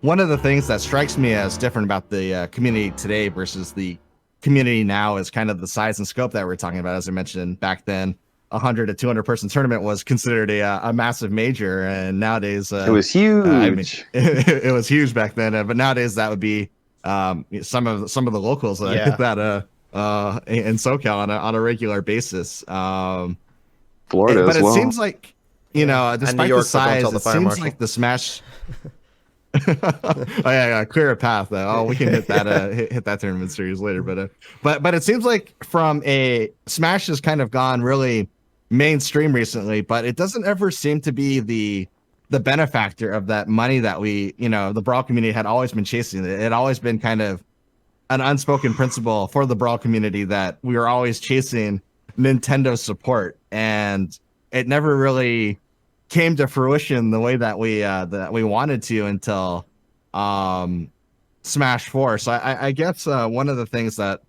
one of the things that strikes me as different about the community today versus the community now is kind of the size and scope that we're talking about. As I mentioned back then, 100 to 200 person tournament was considered a massive major, and nowadays It was I mean huge. it was huge back then, but nowadays that would be some of the locals Yeah. that in SoCal on a regular basis. Florida But as it well. seems like, you know, And New despite the York, but don't size, tell the it fire seems marshal. like the Smash. Oh yeah, clear a path. Oh, we can hit that hit that tournament series later, but it seems like from a Smash has kind of gone really mainstream recently, but it doesn't ever seem to be the benefactor of that money that we, you know, the Brawl community had always been chasing. It had always been kind of an unspoken principle for the Brawl community that we were always chasing Nintendo support, and it never really came to fruition the way that we wanted to until Smash 4. So I guess one of the things that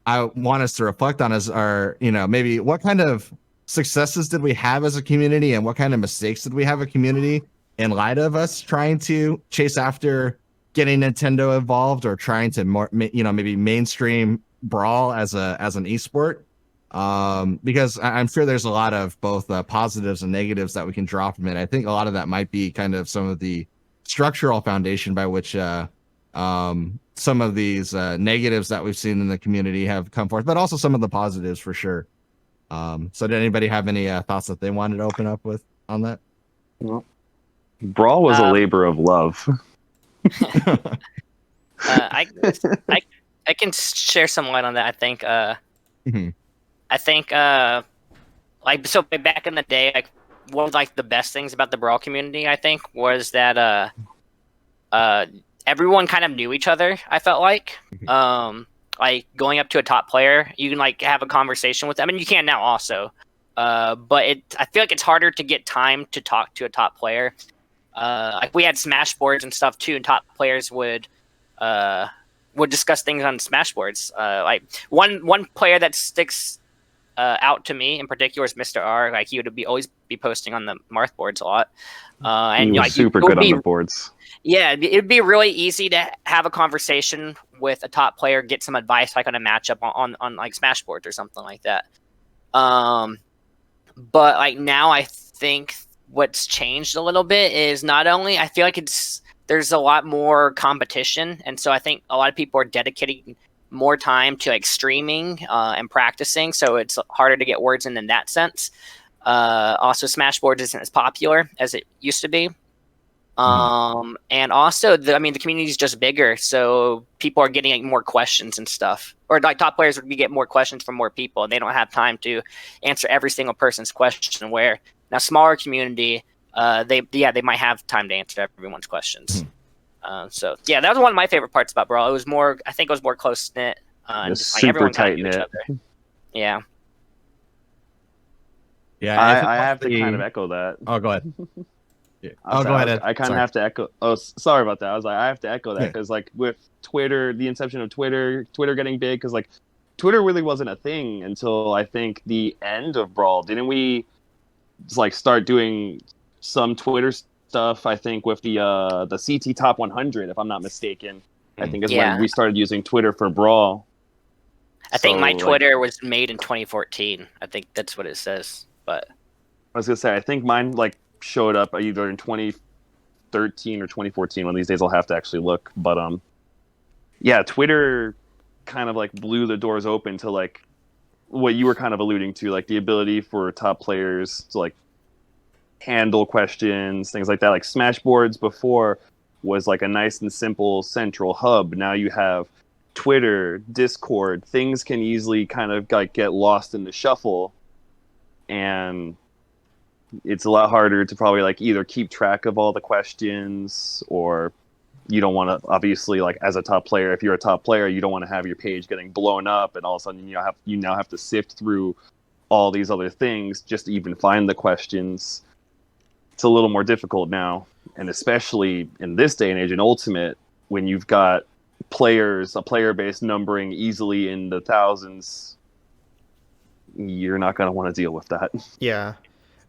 I want us to reflect on is our, you know, maybe what kind of successes did we have as a community and what kind of mistakes did we have a community in light of us trying to chase after getting Nintendo involved or trying to more, you know, maybe mainstream Brawl as an esport. Because I'm sure there's a lot of both positives and negatives that we can draw from it. I think a lot of that might be kind of some of the structural foundation by which some of these negatives that we've seen in the community have come forth, but also some of the positives for sure. So did anybody have any thoughts that they wanted to open up with on that? Well, Brawl was a labor of love. I can share some light on that. I think I think like, so back in the day, like one of like the best things about the Brawl community, I think, was that everyone kind of knew each other. I felt like going up to a top player, you can like have a conversation with them. I mean, you can now also, but I feel like it's harder to get time to talk to a top player. Like we had Smash boards and stuff too, and top players would discuss things on Smash boards. Like one player that sticks out to me in particular is Mr. R. Like he would always be posting on the Marth boards a lot. And he was like super good on the boards. Yeah, it'd be really easy to have a conversation with a top player, get some advice like on a matchup on like Smash boards or something like that. But like now I think what's changed a little bit is not only I feel like there's a lot more competition, and so I think a lot of people are dedicating more time to like streaming and practicing, so it's harder to get words in that sense. Also, Smashboards isn't as popular as it used to be. And also, the community is just bigger, so people are getting like, more questions and stuff. Or like top players would get more questions from more people, and they don't have time to answer every single person's question. Where now, smaller community, they might have time to answer everyone's questions. So yeah, that was one of my favorite parts about Brawl. It was more, I think, it was more close knit. Super tight knit. Yeah. Yeah, I have to kind of echo that. Oh, go ahead. Yeah. Go ahead. I kind of have to echo. Oh, sorry about that. I was like, I have to echo that because, like, with Twitter, the inception of Twitter getting big, because like, Twitter really wasn't a thing until I think the end of Brawl. Didn't we just like start doing some Twitter stuff? I think with the CT Top 100, if I'm not mistaken. I think is when we started using Twitter for Brawl. I think my Twitter was made in 2014. I think that's what it says. But I was gonna say, I think mine like showed up either in 2013 or 2014. One of these days I'll have to actually look. But yeah, Twitter kind of like blew the doors open to like what you were kind of alluding to, like the ability for top players to like handle questions, things like that. Like Smashboards before was like a nice and simple central hub. Now you have Twitter, Discord. Things can easily kind of like get lost in the shuffle, and it's a lot harder to probably like either keep track of all the questions, or you don't want to, obviously, like as a top player, if you're a top player, you don't want to have your page getting blown up and all of a sudden you now have to sift through all these other things just to even find the questions. It's a little more difficult now, and especially in this day and age in Ultimate, when you've got a player base numbering easily in the thousands, you're not going to want to deal with that. Yeah.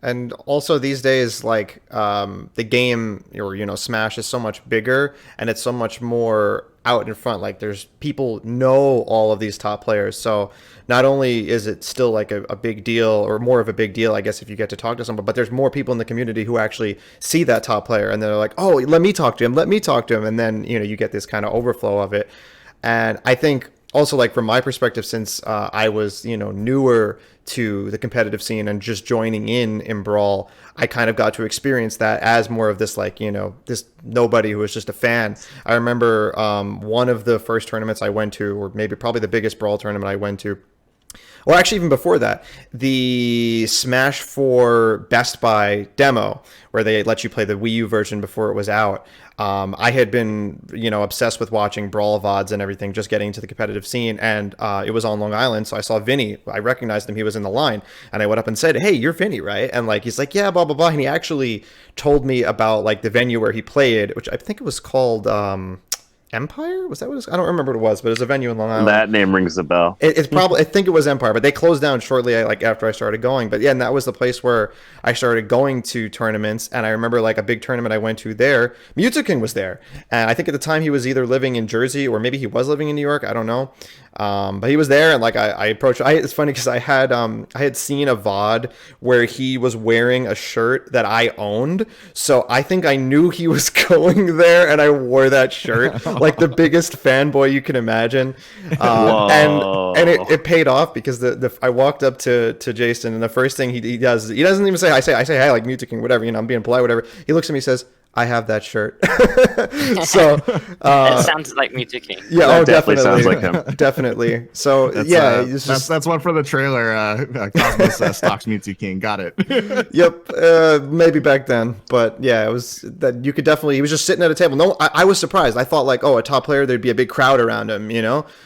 And also these days, like the game or Smash is so much bigger and it's so much more out in front. Like there's people know all of these top players, so not only is it still like a big deal or more of a big deal, I guess, if you get to talk to someone, but there's more people in the community who actually see that top player and they're like, oh, let me talk to him, let me talk to him, and then you get this kind of overflow of it. And I think also, like from my perspective, since I was newer to the competitive scene and just joining in Brawl, I kind of got to experience that as more of this this nobody who was just a fan. I remember one of the first tournaments I went to, or maybe probably the biggest Brawl tournament I went to, or actually even before that, the Smash 4 Best Buy demo, where they let you play the Wii U version before it was out. I had been, obsessed with watching Brawl VODs and everything, just getting into the competitive scene, and it was on Long Island, so I saw Vinny. I recognized him; he was in the line, and I went up and said, "Hey, you're Vinny, right?" And he's like, "Yeah, blah blah blah," and he actually told me about the venue where he played, which I think it was called Empire? Was that what it was? I don't remember what it was, but it was a venue in Long Island. That name rings a bell. It's probably, I think it was Empire, but they closed down shortly after I started going. But yeah, and that was the place where I started going to tournaments. And I remember a big tournament I went to there, Mewtwo was there. And I think at the time he was either living in Jersey or maybe he was living in New York. I don't know. But he was there, and I approached. It's funny because I had seen a VOD where he was wearing a shirt that I owned, so I think I knew he was going there, and I wore that shirt like the biggest fanboy you can imagine. And it paid off because I walked up to Jason, and the first thing he does, he doesn't even say I say hi, like Mewtwo King, whatever, I'm being polite, whatever. He looks at me and says, I have that shirt. So it sounds like Mewtwo King. Yeah, that definitely sounds like him. Definitely. So that's one for the trailer. Cosmos stocks Mewtwo King. Got it. Yep. Maybe back then, but yeah, it was that you could definitely. He was just sitting at a table. No, I was surprised. I thought a top player, there'd be a big crowd around him,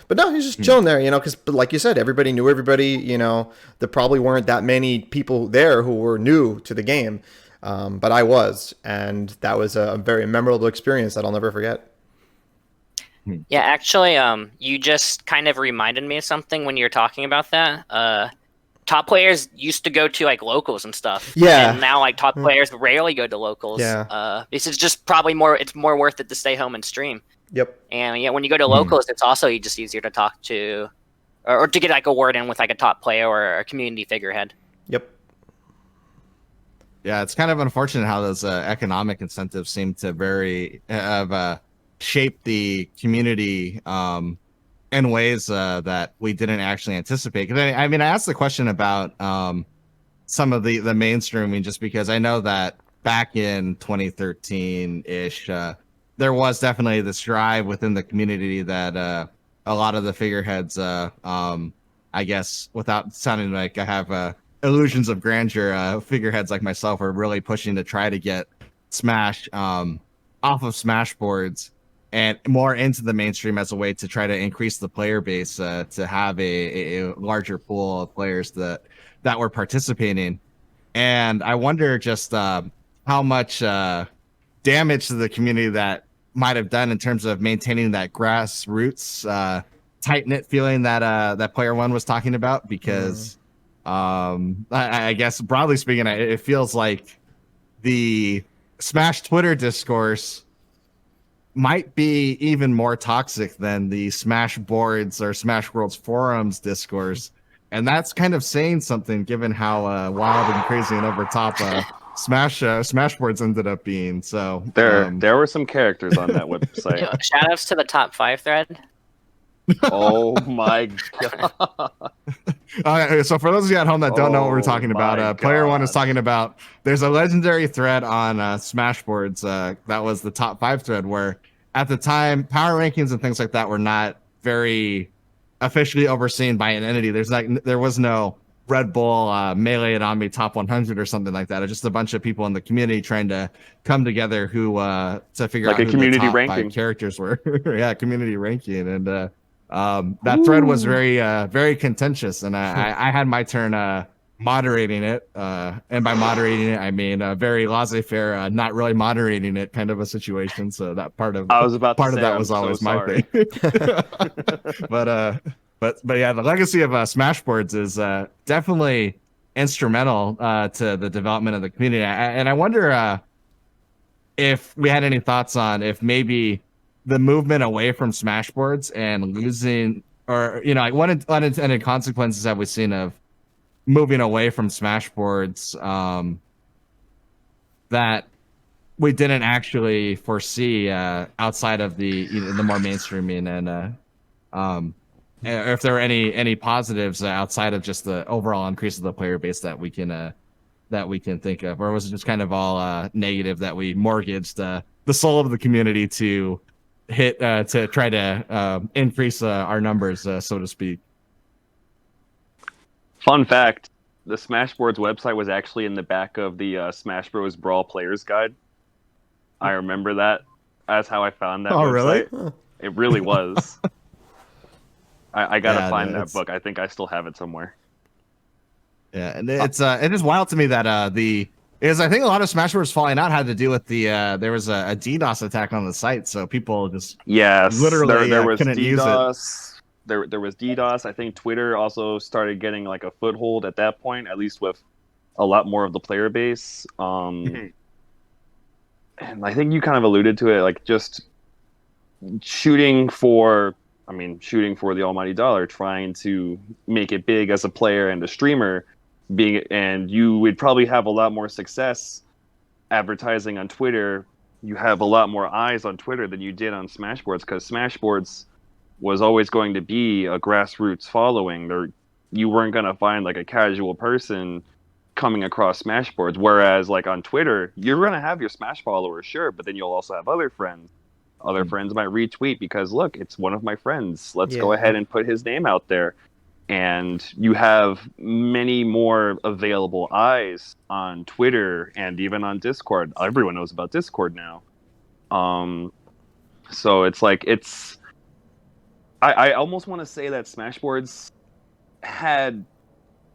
But no, he's just chilling there, because like you said, everybody knew everybody. There probably weren't that many people there who were new to the game. But I was, and that was a very memorable experience that I'll never forget. Yeah, actually, you just kind of reminded me of something when you were talking about that. Top players used to go to locals and stuff. Yeah. And now top players rarely go to locals. Yeah. This is just probably it's more worth it to stay home and stream. Yep. And yeah, when you go to locals, it's also just easier to talk to, or to get a word in with a top player or a community figurehead. Yep. Yeah, it's kind of unfortunate how those economic incentives seem to have shaped the community in ways that we didn't actually anticipate. Because I asked the question about some of the mainstreaming just because I know that back in 2013-ish, there was definitely this drive within the community that a lot of the figureheads, I guess, without sounding like I have illusions of grandeur, figureheads like myself are really pushing to try to get Smash off of Smash boards and more into the mainstream as a way to try to increase the player base, to have a larger pool of players that were participating. And I wonder just how much damage to the community that might have done in terms of maintaining that grassroots tight-knit feeling that Player One was talking about, because I guess broadly speaking, it feels like the Smash Twitter discourse might be even more toxic than the Smash boards or Smash Worlds forums discourse, and that's kind of saying something given how wild and crazy and over top Smash boards ended up being. So there were some characters on that website. Shoutouts to the top 5 thread. Oh my god! So for those of you at home that don't know what we're talking about, Player One is talking about. There's a legendary thread on Smashboards that was the top 5 thread, where at the time power rankings and things like that were not very officially overseen by an entity. There was no Red Bull Melee and Omni top 100 or something like that. It's just a bunch of people in the community trying to come together who to figure out a who community the top ranking 5 characters were. Yeah, community ranking. And that thread was very contentious, and I had my turn moderating it, and by moderating it I mean very laissez-faire, not really moderating it kind of a situation. So that part of that was always my thing. But yeah, the legacy of Smashboards is definitely instrumental to the development of the community. And I wonder if we had any thoughts on if maybe the movement away from Smashboards and losing, or like what unintended consequences have we seen of moving away from Smashboards that we didn't actually foresee outside of the the more mainstreaming, and if there are any positives outside of just the overall increase of the player base that we can think of, or was it just kind of all negative that we mortgaged the soul of the community to hit to try to increase our numbers, so to speak? Fun fact: the Smashboards website was actually in the back of the Smash Bros. Brawl Players Guide. I remember that. That's how I found that website. Really? It really was. I gotta Yeah, find no, that book. I think I still have it somewhere. Yeah, and it is wild to me that I think a lot of Smash Bros. Falling out had to do with the there was a DDoS attack on the site, so people just Yes, literally there was couldn't use it. DDoS. There was DDoS. I think Twitter also started getting like a foothold at that point, at least with a lot more of the player base. And I think you kind of alluded to it, like just shooting for the almighty dollar, trying to make it big as a player and a streamer, and you would probably have a lot more success advertising on Twitter. You have a lot more eyes on Twitter than you did on Smashboards, because Smashboards was always going to be a grassroots following. You weren't going to find like a casual person coming across Smashboards, whereas like on Twitter, you're going to have your Smash followers, sure, but then you'll also have other friends. Other friends might retweet because, look, it's one of my friends. Let's go ahead and put his name out there. And you have many more available eyes on Twitter and even on Discord. Everyone knows about Discord now. So it's like, I almost want to say that Smashboards had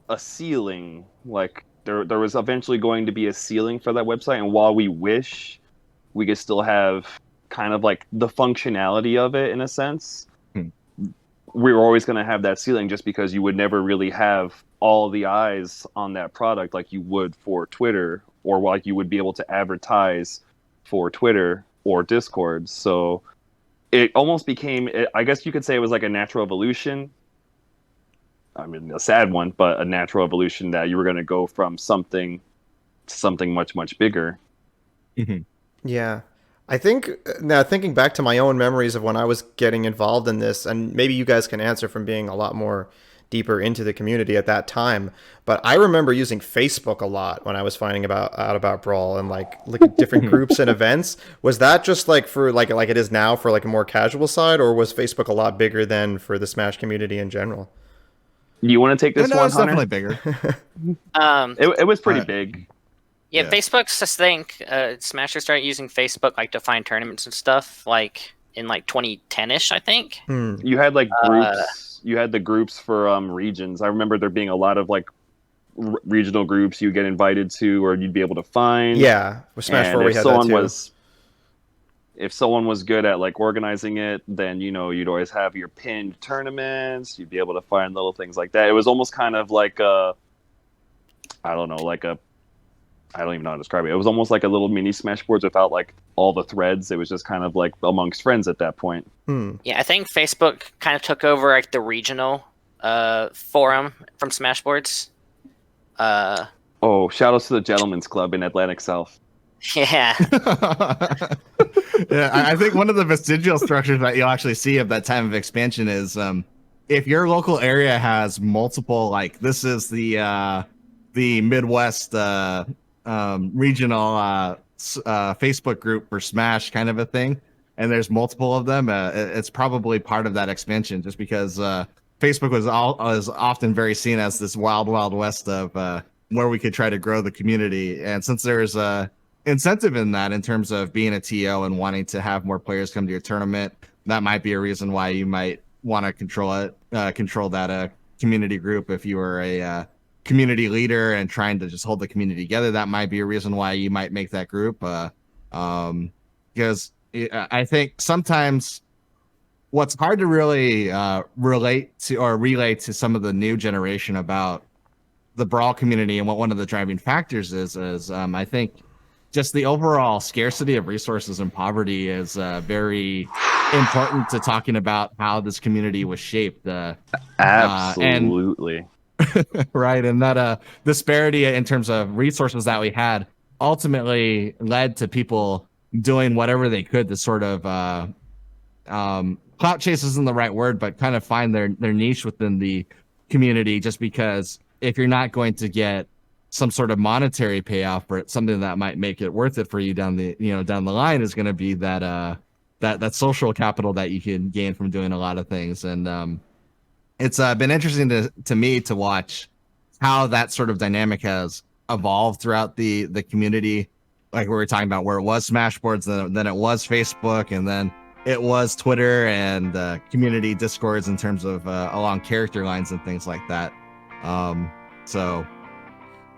a ceiling. Like there was eventually going to be a ceiling for that website. And while we wish we could still have kind of like the functionality of it in a sense, we were always going to have that ceiling, just because you would never really have all the eyes on that product like you would for Twitter, or like you would be able to advertise for Twitter or Discord. So it almost became, I guess you could say it was like a natural evolution. I mean, a sad one, but a natural evolution that you were going to go from something to something much, much bigger. Yeah. I think now, thinking back to my own memories of when I was getting involved in this, and maybe you guys can answer from being a lot more deeper into the community at that time, but I remember using Facebook a lot when I was finding out about Brawl, and like look at different groups and events. Was that just like for like it is now for like a more casual side, or was Facebook a lot bigger than for the Smash community in general? You want to take this one, it's Hunter? definitely bigger. It was pretty big. Yeah, Facebook's, I think, Smashers started using Facebook like to find tournaments and stuff like in like 2010-ish, I think. You had like groups. You had the groups for regions. I remember there being a lot of like regional groups you get invited to, or you'd be able to find. Yeah, with Smash 4 we had that too. If someone was good at like organizing it, then you'd always have your pinned tournaments. You'd be able to find little things like that. It was almost kind of like I don't even know how to describe it. It was almost like a little mini Smashboards without like all the threads. It was just kind of like amongst friends at that point. Yeah, I think Facebook kind of took over like the regional forum from Smashboards. Oh, shout outs to the Gentlemen's Club in Atlantic South. Yeah. Yeah, I think one of the vestigial structures that you'll actually see of that time of expansion is if your local area has multiple, like this is the Midwest regional Facebook group for Smash kind of a thing, and there's multiple of them, it's probably part of that expansion, just because Facebook was often very seen as this wild west of where we could try to grow the community. And since there's a incentive in that in terms of being a TO and wanting to have more players come to your tournament, that might be a reason why you might want to control that community group. If you were a community leader and trying to just hold the community together, that might be a reason why you might make that group. Because I think sometimes what's hard to really relate to or relay to some of the new generation about the Brawl community and what one of the driving factors is I think just the overall scarcity of resources and poverty is very important to talking about how this community was shaped. Absolutely. Right, and that disparity in terms of resources that we had ultimately led to people doing whatever they could to sort of clout chase isn't the right word, but kind of find their niche within the community, just because if you're not going to get some sort of monetary payoff for it, something that might make it worth it for you down the line is going to be that that social capital that you can gain from doing a lot of things. And it's been interesting to me to watch how that sort of dynamic has evolved throughout the community. Like we were talking about, where it was Smashboards, then it was Facebook, and then it was Twitter and community discords in terms of along character lines and things like that. So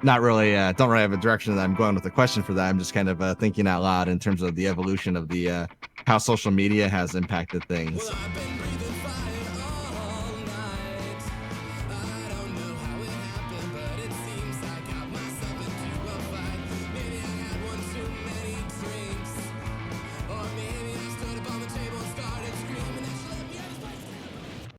not really, don't really have a direction that I'm going with the question for that. I'm just kind of thinking out loud in terms of the evolution of the how social media has impacted things.